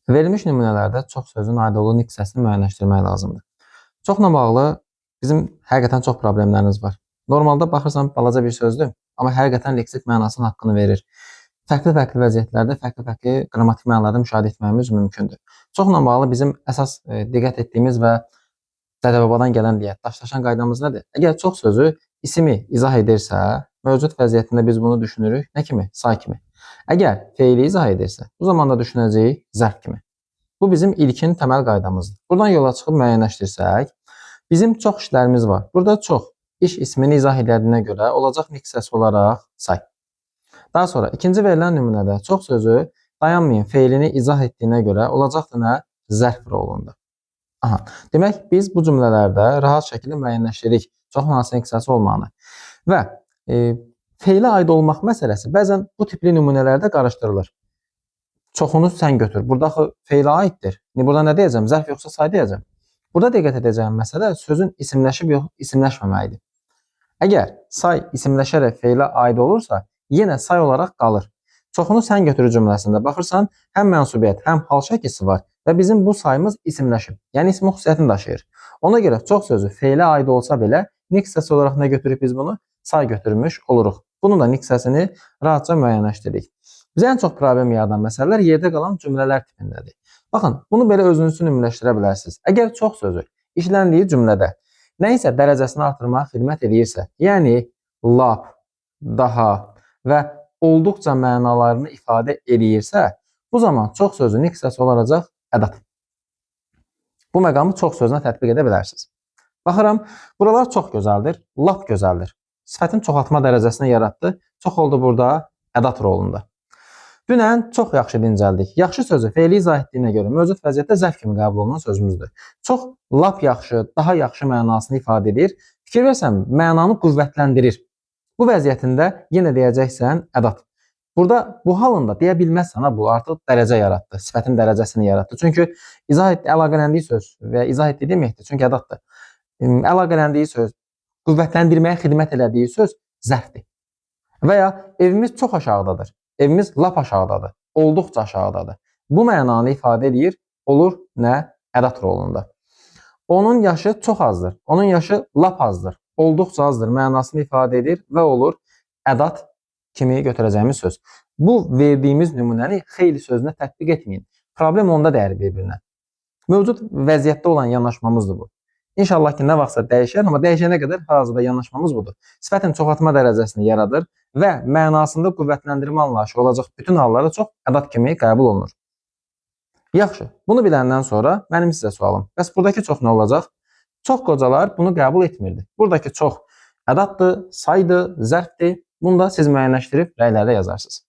Verilmiş nümunələrdə çox sözün aidolu hissəsini müəyyənləşdirmək lazımdır. Çoxla bağlı bizim həqiqətən çox problemlərimiz var. Normalda baxırsan balaca bir sözdür, amma həqiqətən leksik mənasının haqqını verir. Fərqli-fərqli vəziyyətlərdə fərqli-fərqli qrammatik mənalarda müşahidə etməyimiz mümkündür. Çoxla bağlı bizim əsas diqqət etdiyimiz və dədə-babadan gələn deyək, daşlaşan qaydamız nədir? Əgər çox sözü ismi izah edirsə, mövcud vəziyyətində biz bunu düşünürük nə kimi? Say kimi. Əgər feili izah edirsə, bu zaman da düşünəcəyik zərf kimi. Bu bizim ilkin təməl qaydamızdır. Buradan yola çıxıb müəyyənləşdirsək, bizim çox işlərimiz var. Burada çox iş ismini izah edildiyinə görə olacaq hissəsi olaraq say. Daha sonra ikinci verilən nümunədə çox sözü dayanmayan feilini izah etdiyinə görə olacaqdır nə? Zərf rolunda. Aha. Demək, biz bu cümlələrdə rahat şəkildə müəyyənləşdiririk çox hansı hissəsi olmağını. Və feilə aid olmaq məsələsi bəzən bu tipli nümunələrdə qarışdırılır. Çoxunu sən götür. Burada feilə aiddir. Burada nə deyəcəm? Zərf yoxsa say deyəcəm. Burada diqqət edəcəyim məsələ sözün isimləşib yox, isimləşməməyidir. Əgər say isimləşərək feilə aid olursa, yenə say olaraq qalır. Çoxunu sən götürür cümləsində baxırsan, həm mənsubiyyət, həm hal şəkilsi var və bizim bu sayımız isimləşib. Yəni ismi xüsusiyyətini daşıyır. Ona görə çox sözü feilə aid olsa belə, hissəsi olaraq nə götürüb biz bunu? Say götürmüş oluruq. Bunun da hissəsini rahatca müəyyənləşdiririk. Bizə ən çox problem yaradan məsələlər yerdə qalan cümlələr tipindədir. Baxın, bunu belə özünüz üçün ümumiləşdirə bilərsiniz. Əgər çox sözü işləndiyi cümlədə nəyisə dərəcəsini artırmağa xidmət edirsə, yəni lap, daha və olduqca mənalarını ifadə edirsə, bu zaman çox sözün hissəsi olacaq ədat. Bu məqamı çox sözünə tətbiq edə bilərsiniz. Baxıram, buralar çox gözəldir, lap gözəldir. Sifətin çoxaltma dərəcəsini yaratdı, çox oldu burada ədat rolunda. Dünən çox yaxşı dincəldik. Yaxşı sözü feili izah etdiyinə görə mövcud vəziyyətdə zərf kimi qəbul olunan sözümüzdür. Çox lap yaxşı, daha yaxşı mənasını ifadə edir. Fikir versən, mənanı qüvvətləndirir. Bu vəziyyətində yenə deyəcəksən ədat. Burada bu halında deyə bilməzsən, bu artıq dərəcə yaratdı, sifətin dərəcəsini yaratdı. Çünki əlaqələndiyi söz və izah etdiyi deməkdir, çünki ədatdır. Əlaqələndiyi söz, qüvvətləndirməyə xidmət elədiyi söz zərfdir. Və ya evimiz çox aşağıdadır. Evimiz lap aşağıdadır. Olduqca aşağıdadır. Bu mənanı ifadə edir, olur nə? Ədat rolunda. Onun yaşı çox azdır. Onun yaşı lap azdır. Olduqca azdır mənasını ifadə edir və olur ədat kimi götürəcəyimiz söz. Bu verdiyimiz nümunəni xeyli sözünə tətbiq etməyin. Problem onda dəyər bir-birinə. Mövcud vəziyyətdə olan yanaşmamızdır bu. İnşallah ki, nə vaxtsa dəyişər, amma dəyişənə qədər hazırda yanaşmamız budur. Sifətin çoxaltma dərəcəsini yaradır və mənasında qüvvətləndirmə anlayışı olacaq bütün hallara çox ədat kimi qəbul olunur. Yaxşı, bunu biləndən sonra mənim sizə sualım. Bəs buradakı çox nə olacaq? Çox qocalar bunu qəbul etmirdi. Buradakı çox ədatdır, saydır, zərfdir. Bunu da siz müəyyənləşdirib rəylərdə yazarsınız.